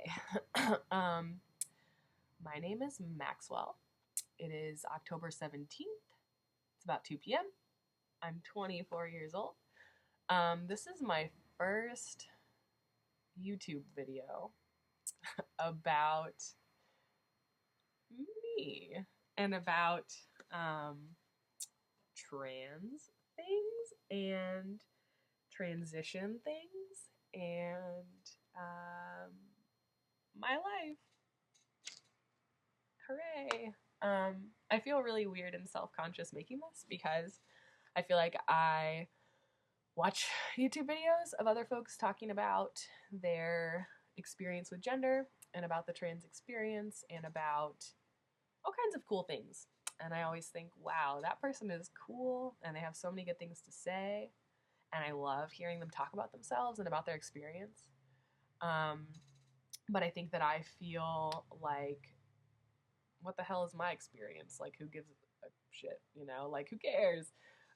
Okay. My name is Maxwell. It is October 17th. It's about 2 p.m. I'm 24 years old. This is my first YouTube video about me and about um, trans things and transition things and my life. Hooray! I feel really weird and self-conscious making this because I feel like I watch YouTube videos of other folks talking about their experience with gender and about the trans experience and about all kinds of cool things. And I always think, wow, that person is cool and they have so many good things to say. And I love hearing them talk about themselves and about their experience. But I think that I feel like, what the hell is my experience? Like, who gives a shit, you know? Like, who cares?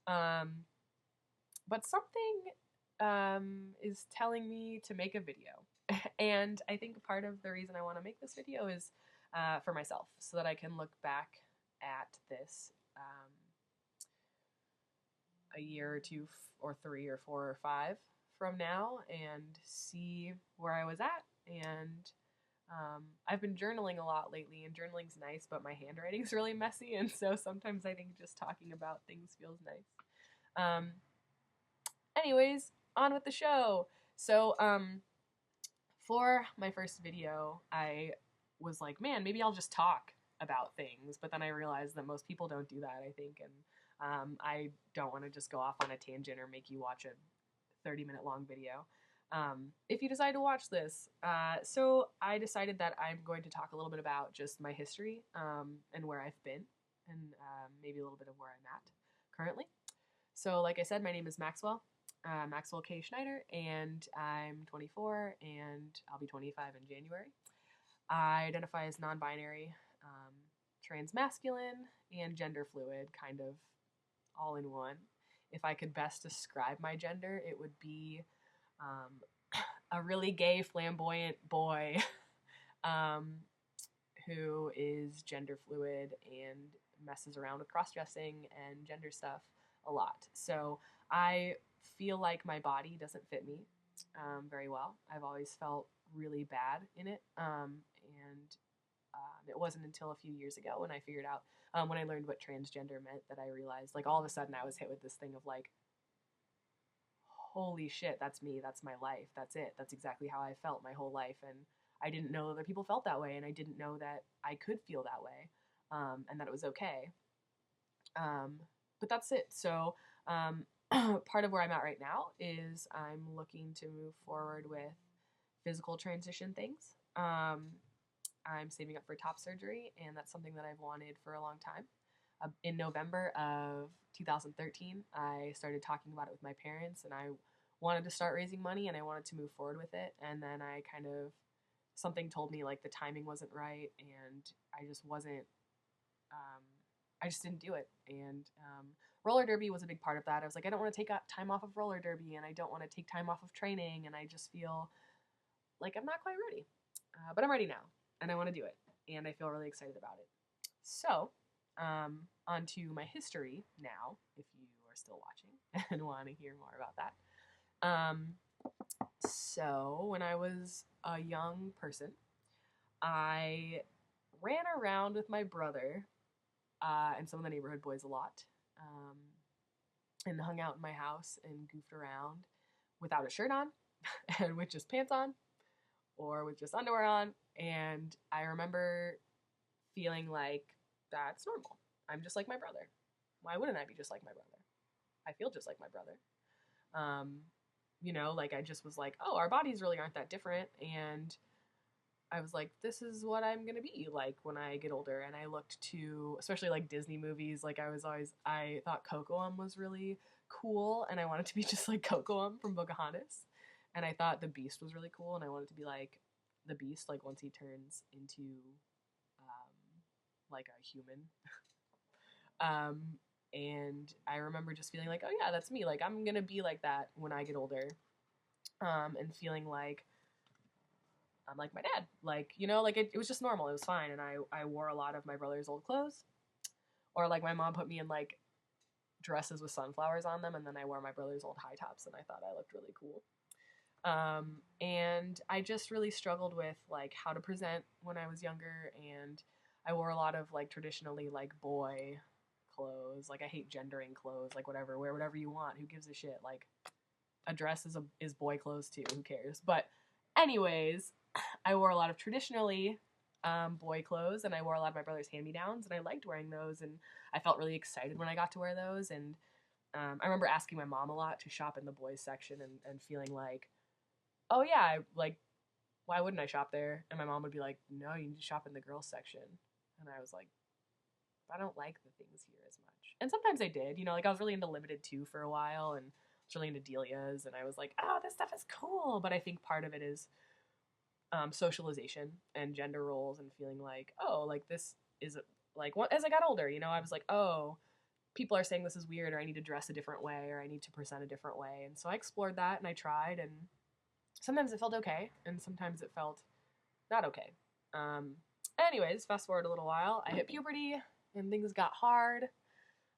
But something is telling me to make a video. And I think part of the reason I want to make this video is for myself, so that I can look back at this a year or two or 3 or 4 or 5 from now and see where I was at. And I've been journaling a lot lately, and journaling's nice, but my handwriting's really messy, and so sometimes I think just talking about things feels nice. Anyways, on with the show. So, for my first video, I was like, man, maybe I'll just talk about things, but then I realized that most people don't do that, I think, and I don't want to just go off on a tangent or make you watch a 30-minute long video. If you decide to watch this. So I decided that I'm going to talk a little bit about just my history and where I've been, and maybe a little bit of where I'm at currently. So like I said, my name is Maxwell, Maxwell K. Schneider, and I'm 24, and I'll be 25 in January. I identify as non-binary, transmasculine, and gender fluid, kind of all in one. If I could best describe my gender, it would be a really gay, flamboyant boy who is gender fluid and messes around with cross-dressing and gender stuff a lot. So I feel like my body doesn't fit me very well. I've always felt really bad in it, and it wasn't until a few years ago when I figured out, when I learned what transgender meant, that I realized, like, all of a sudden I was hit with this thing of like, holy shit, that's me, that's my life, that's it, that's exactly how I felt my whole life, and I didn't know that people felt that way, and I didn't know that I could feel that way, and that it was okay. But that's it. So part of where I'm at right now is I'm looking to move forward with physical transition things. I'm saving up for top surgery, and that's something that I've wanted for a long time. In November of 2013, I started talking about it with my parents, and I wanted to start raising money, and I wanted to move forward with it. And then I kind of, something told me like the timing wasn't right, and I just wasn't, I just didn't do it. And roller derby was a big part of that. I was like, I don't want to take time off of roller derby, and I don't want to take time off of training, and I just feel like I'm not quite ready. But I'm ready now, and I want to do it, and I feel really excited about it. So, on to my history now, if you are still watching and want to hear more about that. So, when I was a young person, I ran around with my brother and some of the neighborhood boys a lot, and hung out in my house and goofed around without a shirt on and with just pants on or with just underwear on. And I remember feeling like, that's normal. I'm just like my brother. Why wouldn't I be just like my brother? I feel just like my brother. You know, like I just was like, oh, our bodies really aren't that different. And I was like, this is what I'm going to be like when I get older. And I looked to, especially like Disney movies, like I thought Cocoam was really cool, and I wanted to be just like Cocoam from Pocahontas. And I thought the Beast was really cool, and I wanted to be like the Beast, like once he turns into like a human. And I remember just feeling like, oh yeah, that's me. Like I'm going to be like that when I get older. And feeling like, like my dad. Like, you know, like it was just normal. It was fine. And I wore a lot of my brother's old clothes. Or like my mom put me in like dresses with sunflowers on them, and then I wore my brother's old high tops, and I thought I looked really cool. And I just really struggled with like how to present when I was younger, and I wore a lot of like traditionally like boy clothes. Like I hate gendering clothes, like whatever, wear whatever you want. Who gives a shit? Like a dress is boy clothes too. Who cares? But anyways, I wore a lot of traditionally boy clothes, and I wore a lot of my brother's hand-me-downs, and I liked wearing those, and I felt really excited when I got to wear those. And I remember asking my mom a lot to shop in the boys section, and feeling like, oh yeah, like, why wouldn't I shop there? And my mom would be like, no, you need to shop in the girls section. And I was like, I don't like the things here as much. And sometimes I did, you know, like I was really into Limited Too for a while, and I was really into Delia's, and I was like, oh, this stuff is cool. But I think part of it is socialization and gender roles, and feeling like, oh, like this is like, as I got older, you know, I was like, oh, people are saying this is weird, or I need to dress a different way, or I need to present a different way. And so I explored that, and I tried, and sometimes it felt okay, and sometimes it felt not okay. Anyways, fast forward a little while, I hit puberty, and things got hard,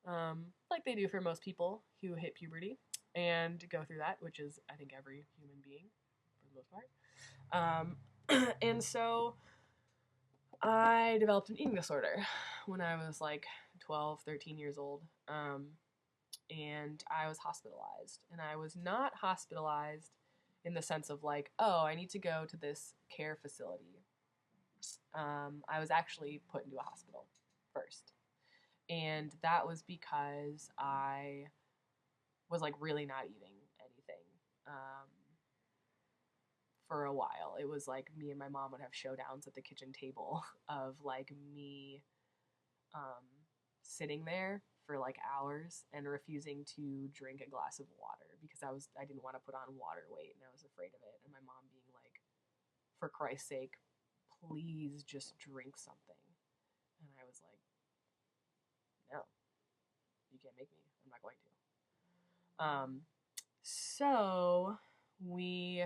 like they do for most people who hit puberty and go through that, which is, I think, every human being for the most part. And so I developed an eating disorder when I was like 12, 13 years old. And I was hospitalized. And I was not hospitalized in the sense of like, oh, I need to go to this care facility. I was actually put into a hospital first. And that was because I was like really not eating anything for a while. It was like me and my mom would have showdowns at the kitchen table of like me sitting there for like hours and refusing to drink a glass of water because I didn't want to put on water weight, and I was afraid of it. And my mom being like, for Christ's sake, please just drink something. And I was like, no, you can't make me. I'm not going to. So we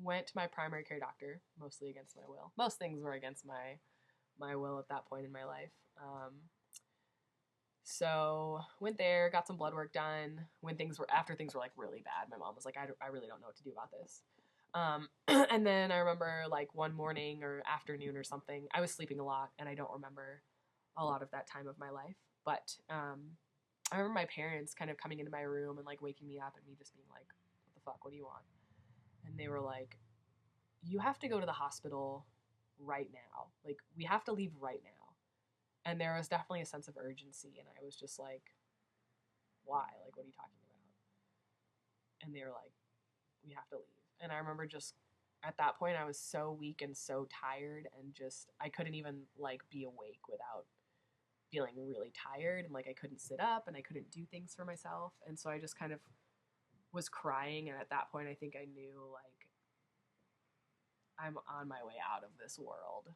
went to my primary care doctor, mostly against my will. Most things were against my will at that point in my life. So went there, got some blood work done. After things were like really bad, my mom was like, I really don't know what to do about this. And then I remember like one morning or afternoon or something, I was sleeping a lot, and I don't remember a lot of that time of my life. But I remember my parents kind of coming into my room and like waking me up, and me just being like, what the fuck, what do you want? And they were like, you have to go to the hospital right now. Like, we have to leave right now. And there was definitely a sense of urgency, and I was just like, why? Like, what are you talking about? And they were like, we have to leave. And I remember just at that point, I was so weak and so tired, and just, I couldn't even like be awake without feeling really tired, and like I couldn't sit up, and I couldn't do things for myself. And so I just kind of was crying, and at that point I think I knew like I'm on my way out of this world.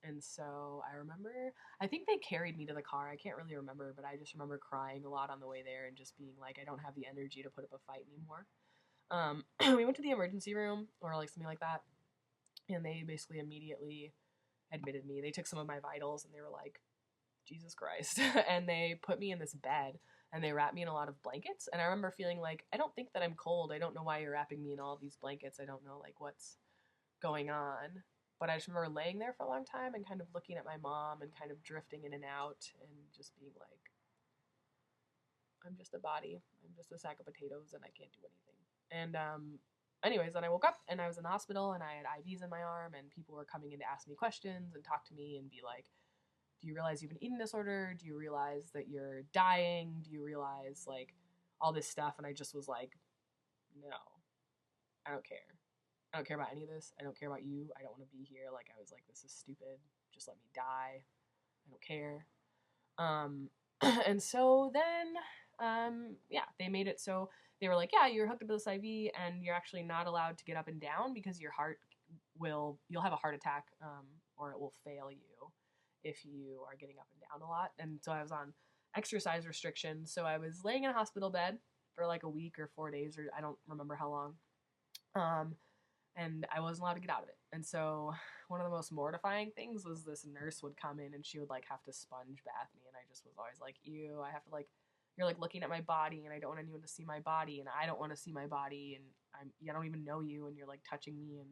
And so I remember, I think they carried me to the car. I can't really remember, but I just remember crying a lot on the way there, and just being like, I don't have the energy to put up a fight anymore. We went to the emergency room, or like something like that, and they basically immediately admitted me. They took some of my vitals, and they were like, Jesus Christ. And they put me in this bed, and they wrapped me in a lot of blankets. And I remember feeling like, I don't think that I'm cold. I don't know why you're wrapping me in all of these blankets. I don't know like what's going on. But I just remember laying there for a long time and kind of looking at my mom and kind of drifting in and out, and just being like, I'm just a body. I'm just a sack of potatoes, and I can't do anything. And anyways, then I woke up, and I was in the hospital, and I had IVs in my arm, and people were coming in to ask me questions and talk to me and be like, do you realize you have an eating disorder? Do you realize that you're dying? Do you realize like all this stuff? And I just was like, no, I don't care. I don't care about any of this. I don't care about you. I don't want to be here. Like, I was like, this is stupid. Just let me die. I don't care. And so then, yeah, they made it so they were like, yeah, you're hooked up to this IV, and you're actually not allowed to get up and down because your heart you'll have a heart attack, or it will fail you if you are getting up and down a lot. And so I was on exercise restrictions. So I was laying in a hospital bed for like a week or 4 days, or I don't remember how long. and I wasn't allowed to get out of it. And so one of the most mortifying things was this nurse would come in and she would like have to sponge bath me, and I just was always like, ew, I have to like, you're like looking at my body and I don't want anyone to see my body and I don't want to see my body, and I don't even know you and you're like touching me and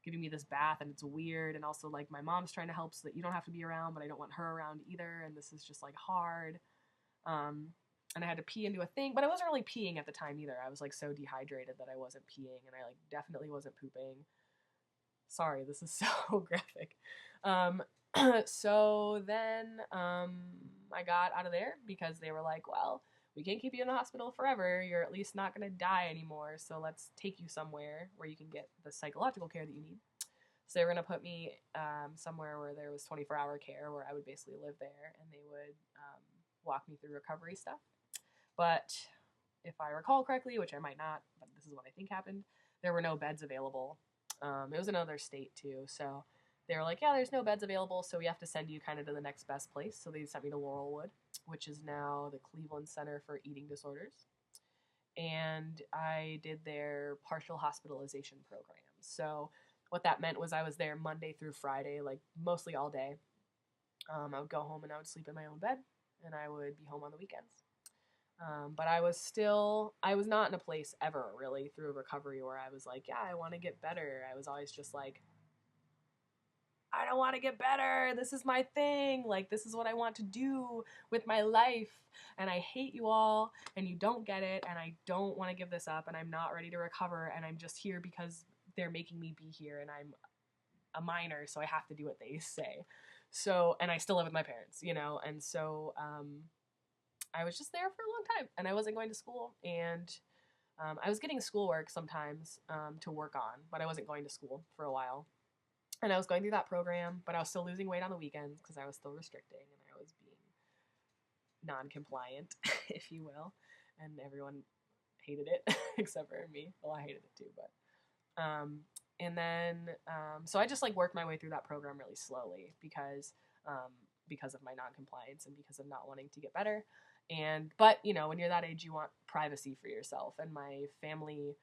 giving me this bath and it's weird, and also like my mom's trying to help so that you don't have to be around, but I don't want her around either, and this is just like hard. Um, and I had to pee into a thing, but I wasn't really peeing at the time either. I was like so dehydrated that I wasn't peeing, and I like definitely wasn't pooping. Sorry, this is so graphic. So then I got out of there because they were like, well, we can't keep you in the hospital forever. You're at least not going to die anymore. So let's take you somewhere where you can get the psychological care that you need. So they were going to put me somewhere where there was 24-hour care, where I would basically live there, and they would walk me through recovery stuff. But if I recall correctly, which I might not, but this is what I think happened, there were no beds available. It was another state too, so they were like, yeah, there's no beds available, so we have to send you kind of to the next best place. So they sent me to Laurelwood, which is now the Cleveland Center for Eating Disorders. And I did their partial hospitalization program. So what that meant was I was there Monday through Friday, like mostly all day. I would go home and I would sleep in my own bed, and I would be home on the weekends. But I was not in a place ever really through recovery where I was like, yeah, I want to get better. I was always just like, I don't want to get better. This is my thing. Like, this is what I want to do with my life. And I hate you all, and you don't get it. And I don't want to give this up, and I'm not ready to recover. And I'm just here because they're making me be here, and I'm a minor, so I have to do what they say. So, and I still live with my parents, you know? And so, I was just there for a long time, and I wasn't going to school, and I was getting schoolwork sometimes to work on, but I wasn't going to school for a while. And I was going through that program, but I was still losing weight on the weekends because I was still restricting, and I was being non-compliant, if you will, and everyone hated it except for me. Well, I hated it too, but and then so I just like worked my way through that program really slowly because of my non-compliance and because of not wanting to get better. But you know, when you're that age, you want privacy for yourself, and my family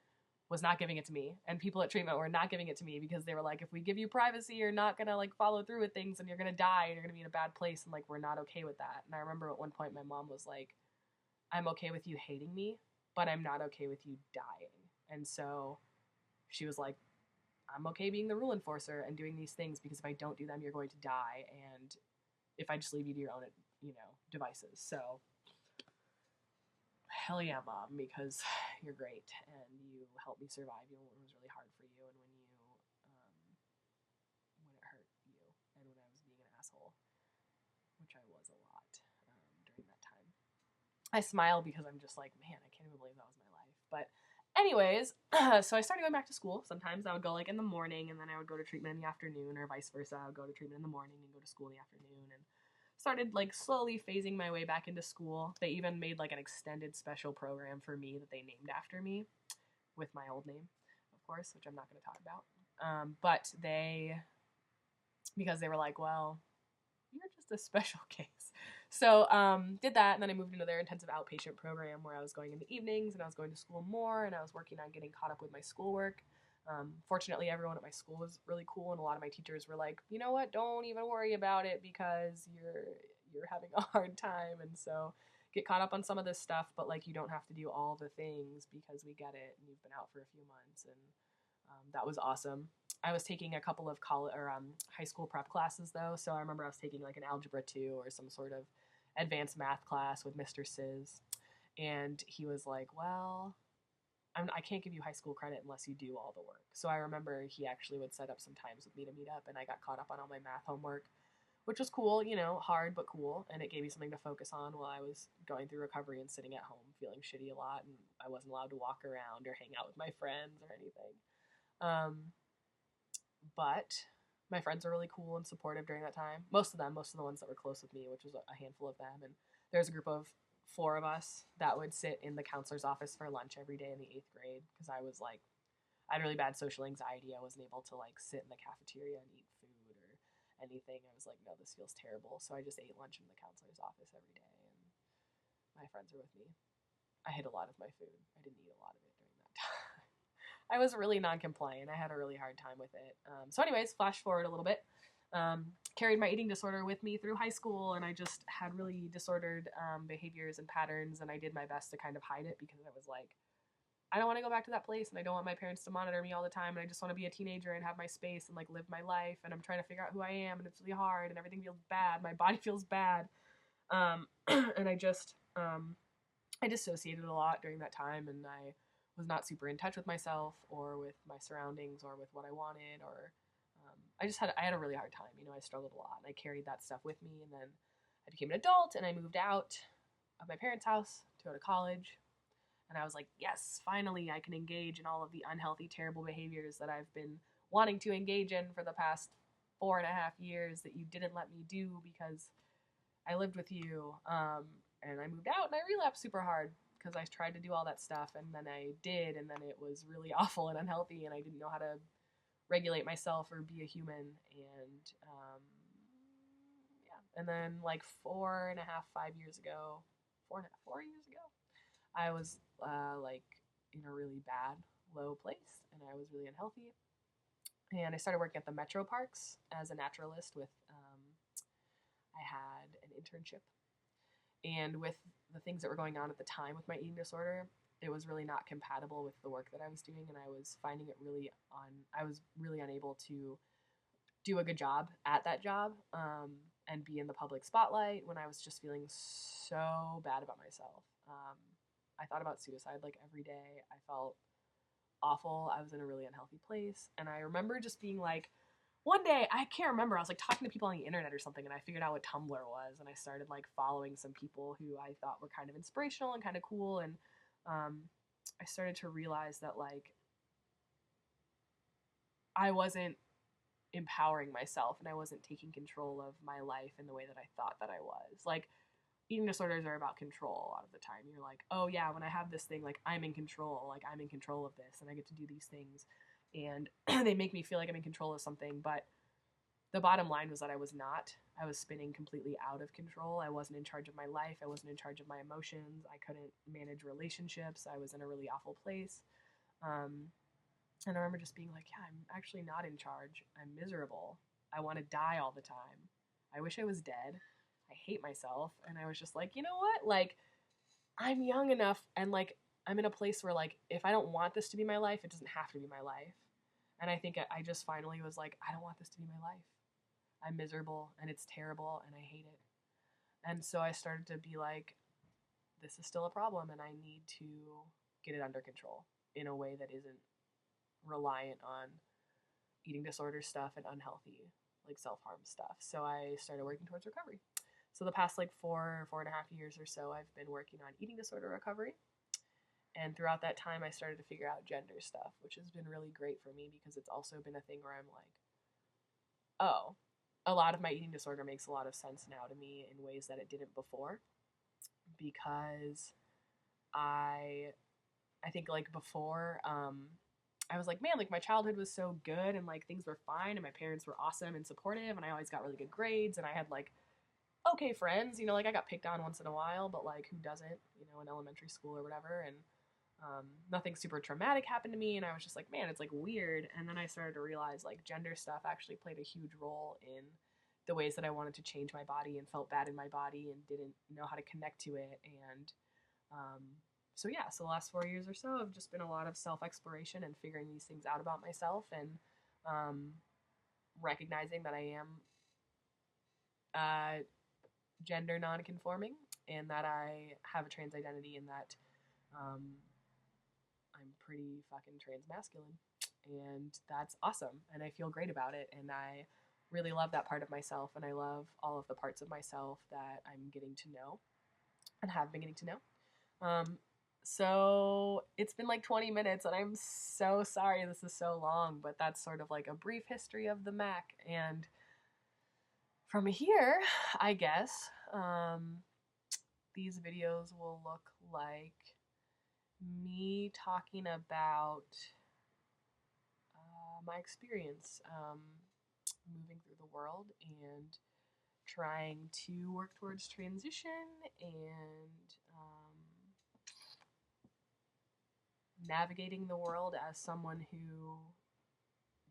was not giving it to me, and people at treatment were not giving it to me because they were like, if we give you privacy, you're not gonna like follow through with things, and you're gonna die, and you're gonna be in a bad place, and like we're not okay with that. And I remember at one point my mom was like, I'm okay with you hating me, but I'm not okay with you dying. And so she was like, I'm okay being the rule enforcer and doing these things because if I don't do them, you're going to die, and if I just leave you to your own, you know, devices. So hell yeah, Mom, because you're great and you helped me survive, you know, when it was really hard for you, and when it hurt you, and when I was being an asshole, which I was a lot during that time. I smile because I'm just like, man, I can't even believe that was my life. But anyways, so I started going back to school. Sometimes I would go like in the morning, and then I would go to treatment in the afternoon, or vice versa. I would go to treatment in the morning and go to school in the afternoon, and started like slowly phasing my way back into school. They even made like an extended special program for me that they named after me, with my old name, of course, which I'm not going to talk about. But because they were like, well, you're just a special case. So did that, and then I moved into their intensive outpatient program where I was going in the evenings, and I was going to school more, and I was working on getting caught up with my schoolwork. Fortunately, everyone at my school was really cool, and a lot of my teachers were like, you know what, don't even worry about it because you're having a hard time, and so get caught up on some of this stuff, but like you don't have to do all the things because we get it, and you've been out for a few months, and that was awesome. I was taking a couple of college or high school prep classes though, so I remember I was taking like an algebra 2 or some sort of advanced math class with Mr. Sizz, and he was like, well, I can't give you high school credit unless you do all the work. So I remember he actually would set up some times with me to meet up, and I got caught up on all my math homework, which was cool, you know, hard but cool, and it gave me something to focus on while I was going through recovery and sitting at home feeling shitty a lot, and I wasn't allowed to walk around or hang out with my friends or anything. But my friends were really cool and supportive during that time. Most of the ones that were close with me, which was a handful of them, and there's a group of 4 of us that would sit in the counselor's office for lunch every day in the 8th grade because I had really bad social anxiety. I wasn't able to like sit in the cafeteria and eat food or anything. I was like, no, this feels terrible. So I just ate lunch in the counselor's office every day, and my friends were with me. I hid a lot of my food. I didn't eat a lot of it during that time. I was really non-compliant. I had a really hard time with it. So anyways, flash forward a little bit. Carried my eating disorder with me through high school, and I just had really disordered behaviors and patterns, and I did my best to kind of hide it because I was like, I don't want to go back to that place, and I don't want my parents to monitor me all the time, and I just want to be a teenager and have my space and like live my life, and I'm trying to figure out who I am, and it's really hard, and everything feels bad. My body feels bad. And I dissociated a lot during that time, and I was not super in touch with myself or with my surroundings or with what I wanted, or I had a really hard time. I struggled a lot, and I carried that stuff with me. And then I became an adult, and I moved out of my parents' house to go to college. And I was like, yes, finally I can engage in all of the unhealthy, terrible behaviors that I've been wanting to engage in for the past 4.5 years that you didn't let me do because I lived with you. And I moved out, and I relapsed super hard because I tried to do all that stuff, and then I did, and then it was really awful and unhealthy, and I didn't know how to regulate myself or be a human. And yeah, and then like 4.5, 5 years ago, 4 years ago, I was like in a really bad, low place, and I was really unhealthy. And I started working at the metro parks as a naturalist with, I had an internship. And with the things that were going on at the time with my eating disorder, it was really not compatible with the work that I was doing, and I was finding it I was really unable to do a good job at that job, and be in the public spotlight when I was just feeling so bad about myself. I thought about suicide like every day. I felt awful. I was in a really unhealthy place, and I remember just being like, one day, I can't remember, I was like talking to people on the internet or something, and I figured out what Tumblr was, and I started like following some people who I thought were kind of inspirational and kind of cool, and I started to realize that like I wasn't empowering myself, and I wasn't taking control of my life in the way that I thought that I was. Like, eating disorders are about control a lot of the time. You're like, oh yeah, when I have this thing, like I'm in control of this, and I get to do these things, and they make me feel like I'm in control of something. But the bottom line was that I was not. I was spinning completely out of control. I wasn't in charge of my life. I wasn't in charge of my emotions. I couldn't manage relationships. I was in a really awful place. And I remember just being like, yeah, I'm actually not in charge. I'm miserable. I want to die all the time. I wish I was dead. I hate myself. And I was just like, you know what? Like, I'm young enough, and like I'm in a place where like if I don't want this to be my life, it doesn't have to be my life. And I think I just finally was like, I don't want this to be my life. I'm miserable, and it's terrible, and I hate it. And so I started to be like, this is still a problem, and I need to get it under control in a way that isn't reliant on eating disorder stuff and unhealthy like self-harm stuff. So I started working towards recovery. So the past like 4.5 years or so, I've been working on eating disorder recovery. And throughout that time, I started to figure out gender stuff, which has been really great for me because it's also been a thing where I'm like, oh, a lot of my eating disorder makes a lot of sense now to me in ways that it didn't before. Because I think like before, I was like, man, like my childhood was so good, and like things were fine, and my parents were awesome and supportive, and I always got really good grades, and I had like okay friends, like I got picked on once in a while, but like who doesn't, in elementary school or whatever. And nothing super traumatic happened to me, and I was just like, man, it's like weird. And then I started to realize like gender stuff actually played a huge role in the ways that I wanted to change my body and felt bad in my body and didn't know how to connect to it. And so yeah, so the last 4 years or so have just been a lot of self-exploration and figuring these things out about myself, and recognizing that I am gender non-conforming, and that I have a trans identity, and that I'm pretty fucking trans-masculine, and that's awesome, and I feel great about it, and I really love that part of myself, and I love all of the parts of myself that I'm getting to know and have been getting to know. So it's been like 20 minutes, and I'm so sorry this is so long, but that's sort of like a brief history of the Mack. And from here, I guess, these videos will look like me talking about my experience moving through the world and trying to work towards transition, and navigating the world as someone who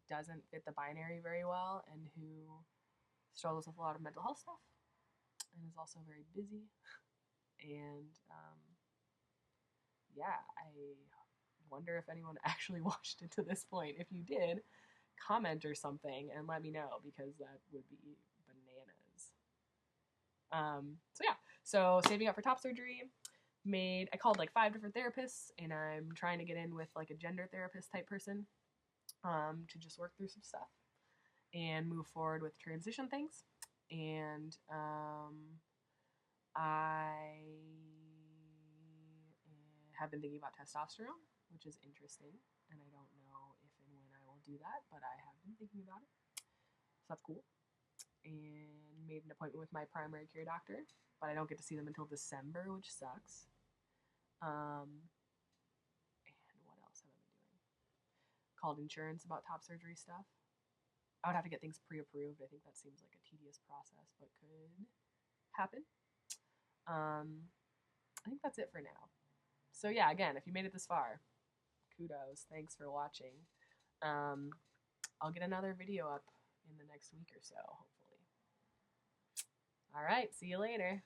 doesn't fit the binary very well and who struggles with a lot of mental health stuff and is also very busy. And yeah, I wonder if anyone actually watched it to this point. If you did, comment or something and let me know, because that would be bananas. So yeah, so saving up for top surgery. I called like 5 different therapists, and I'm trying to get in with like a gender therapist type person to just work through some stuff and move forward with transition things. And I have been thinking about testosterone, which is interesting, and I don't know if and when I will do that, but I have been thinking about it. So that's cool. And made an appointment with my primary care doctor, but I don't get to see them until December, which sucks. And what else have I been doing? Called insurance about top surgery stuff. I would have to get things pre-approved. I think that seems like a tedious process, but could happen. I think that's it for now. So yeah, again, if you made it this far, kudos. Thanks for watching. I'll get another video up in the next week or so, hopefully. All right, see you later.